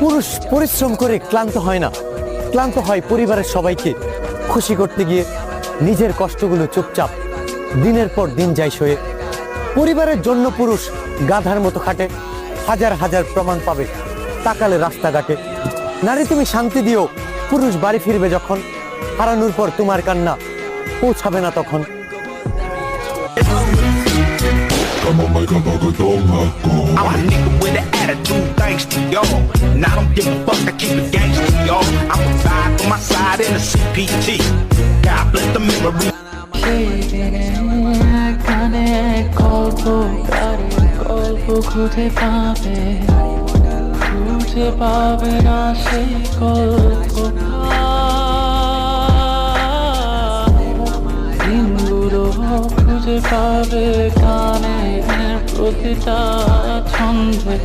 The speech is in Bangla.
পুরুষ পরিশ্রম করে ক্লান্ত হয় না, ক্লান্ত হয় পরিবারের সবাইকে খুশি করতে গিয়ে। নিজের কষ্টগুলো চুপচাপ দিনের পর দিন যায় সয়ে। পরিবারের জন্য পুরুষ গাধার মতো খাটে, হাজার হাজার প্রমাণ পাবে তাকালে রাস্তাঘাটে। নারী তুমি শান্তি দিও, পুরুষ বাড়ি ফিরবে যখন, হারানোর পর তোমার কান্না পৌঁছাবে না তখন। I'ma make a burger, don't let go. I'm a nigga with an attitude, thanks to y'all. And I don't give a fuck, I keep it gangster, y'all. I'm a vibe on my side in the CPT. God bless the memory. কানে গল্প গল্প খুঁজে পাবে না সেই গল্প। দিনগুলো খুঁজে পাবে গানের প্রতিটা ছন্দে।